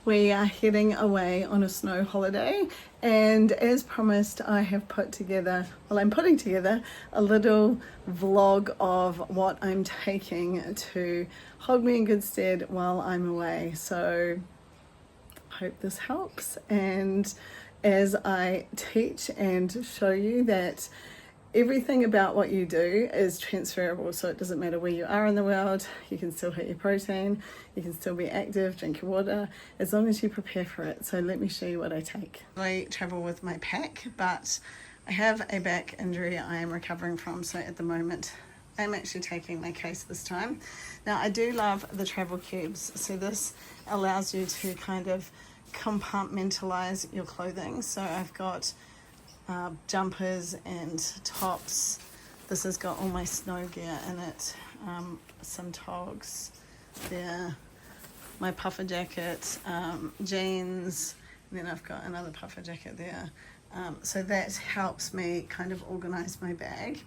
We are heading away on a snow holiday, and as promised, I have put together, well, I'm putting together a little vlog of what I'm taking to hold me in good stead while I'm away. So hope this helps, and as I teach and show you that everything about what you do is transferable, so it doesn't matter where you are in the world. You can still hit your protein, you can still be active, drink your water, as long as you prepare for it. So let me show you what I take. I travel with my pack, but I have a back injury I am recovering from, so at the moment I'm actually taking my case this time. Now I do love the travel cubes, so this allows you to kind of compartmentalize your clothing. So I've got jumpers and tops. This has got all my snow gear in it, some togs there, my puffer jacket, jeans, and then I've got another puffer jacket there. So that helps me kind of organize my bag.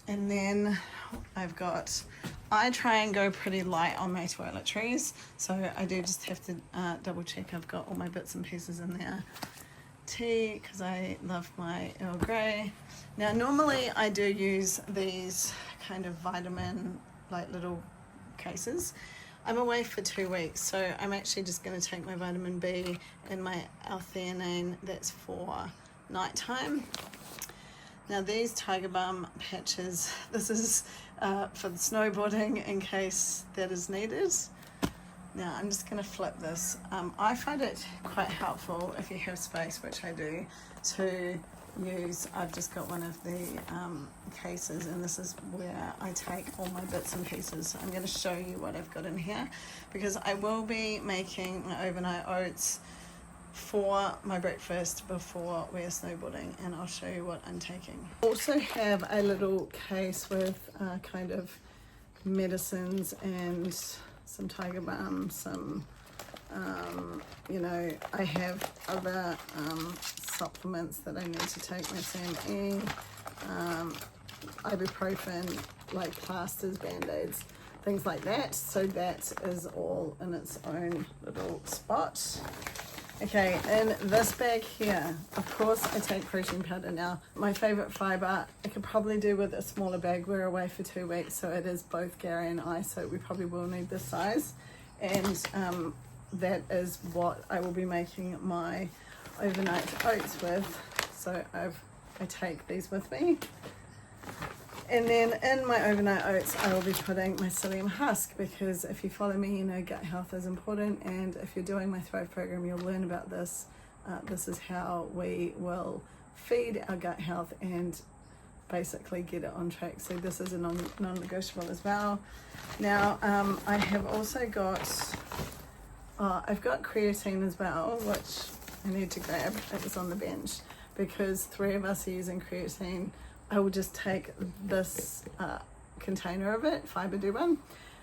And then I try and go pretty light on my toiletries, so I do just have to double check I've got all my bits and pieces in there. Tea, because I love my Earl Grey. Now normally I do use these kind of vitamin like little cases. I'm away for 2 weeks, so I'm actually just going to take my vitamin B and my L-theanine, that's for nighttime. Now these Tiger Balm patches, this is for the snowboarding in case that is needed. Now I'm just going to flip this. I find it quite helpful if you have space, which I do, to use. I've just got one of the cases, and this is where I take all my bits and pieces. So I'm going to show you what I've got in here, because I will be making my overnight oats for my breakfast before we're snowboarding, and I'll show you what I'm taking. I also have a little case with kind of medicines and some Tiger Balm, some, I have other supplements that I need to take, my SAMe, ibuprofen, like plasters, band-aids, things like that. So that is all in its own little spot. Okay, in this bag here, of course I take protein powder now. My favorite fiber, I could probably do with a smaller bag. We're away for 2 weeks, so it is both Gary and I, so we probably will need this size. And that is what I will be making my overnight oats with. So I take these with me. And then in my overnight oats, I will be putting my psyllium husk, because if you follow me, you know gut health is important. And if you're doing my Thrive program, you'll learn about this. This is how we will feed our gut health and basically get it on track. So this is a non-negotiable as well. Now, I have also got, I've got creatine as well, which I need to grab. It was on the bench, because 3 of us are using creatine. I will just take this container of it, Fiber Do One.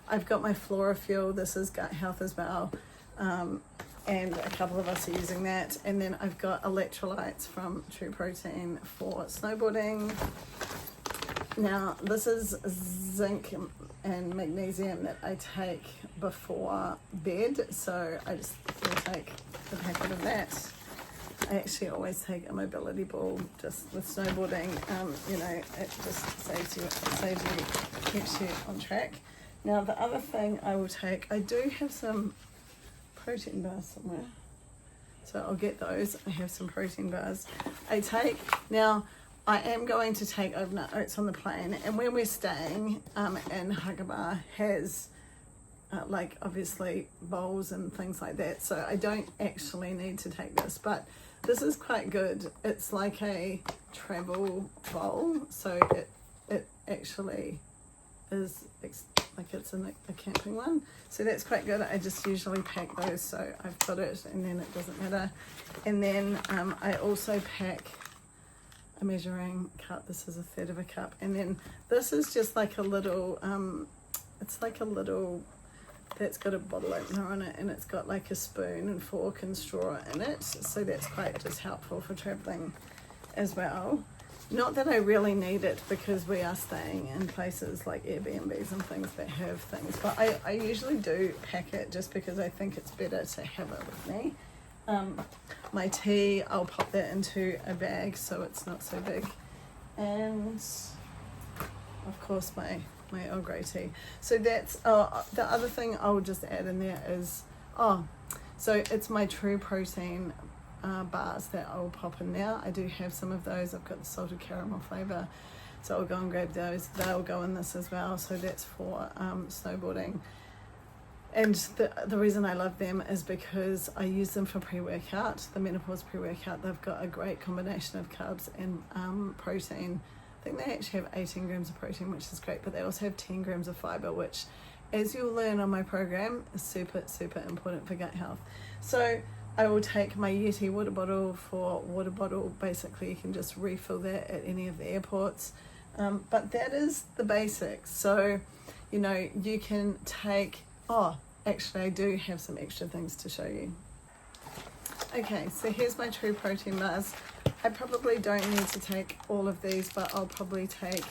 I've got my Flora Fuel, this is gut health as well, and a couple of us are using that. And then I've got electrolytes from True Protein for snowboarding. Now this is zinc and magnesium that I take before bed, so I just will take the packet of that. I actually always take a mobility ball just with snowboarding. It just saves you, keeps you on track. Now the other thing I will take, I do have some protein bars somewhere, so I'll get those. I have some protein bars now I am going to take overnight oats on the plane, and where we're staying in Hakkapā has like obviously bowls and things like that, so I don't actually need to take this, but this is quite good. It's like a travel bowl, so it actually is like it's in a camping one, so that's quite good. I just usually pack those, so I've got it, and then it doesn't matter. And then I also pack a measuring cup. This is 1/3 of a cup, and then this is just like a little it's like a little, that's got a bottle opener on it, and it's got like a spoon and fork and straw in it, so that's quite just helpful for traveling as well. Not that I really need it because we are staying in places like Airbnbs and things that have things, but I usually do pack it just because I think it's better to have it with me. My tea, I'll pop that into a bag so it's not so big. And of course my Earl Grey tea. So that's, the other thing I'll just add in there is, so it's my True Protein bars that I'll pop in there. I do have some of those. I've got the salted caramel flavour, so I'll go and grab those. They'll go in this as well, so that's for snowboarding. And the reason I love them is because I use them for pre-workout, the menopause pre-workout. They've got a great combination of carbs and protein. I think they actually have 18 grams of protein, which is great, but they also have 10 grams of fibre, which, as you'll learn on my program, is super, super important for gut health. So I will take my Yeti water bottle. For water bottle, basically you can just refill that at any of the airports. But that is the basics. So, you know, you can take, actually I do have some extra things to show you. Okay, so here's my True Protein bars. I probably don't need to take all of these, but I'll probably take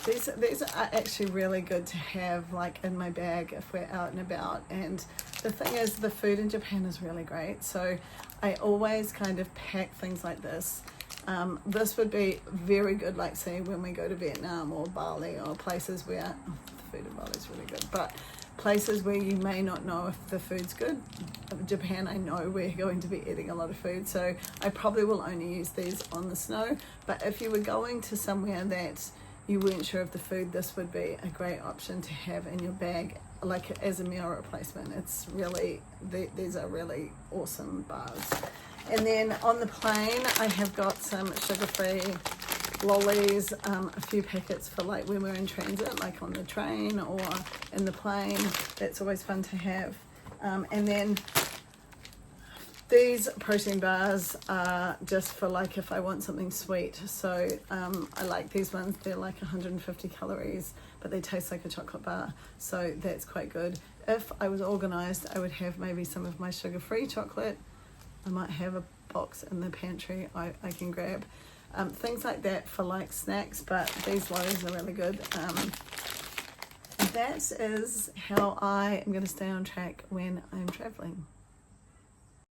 these. These are actually really good to have like in my bag if we're out and about. And the thing is, the food in Japan is really great, so I always kind of pack things like this. This would be very good, like say when we go to Vietnam or Bali or places where the food in Bali is really good, but places where you may not know if the food's good. Japan, I know we're going to be eating a lot of food, so I probably will only use these on the snow. But if you were going to somewhere that you weren't sure of the food, this would be a great option to have in your bag, like as a meal replacement. It's really, these are really awesome bars. And then on the plane, I have got some sugar-free lollies, a few packets for like when we're in transit, like on the train or in the plane. That's always fun to have. And then these protein bars are just for like if I want something sweet. So I like these ones. They're like 150 calories, but they taste like a chocolate bar. So that's quite good. If I was organized, I would have maybe some of my sugar-free chocolate. I might have a box in the pantry I can grab. Things like that for like snacks, but these loaves are really good. That is how I am going to stay on track when I'm traveling.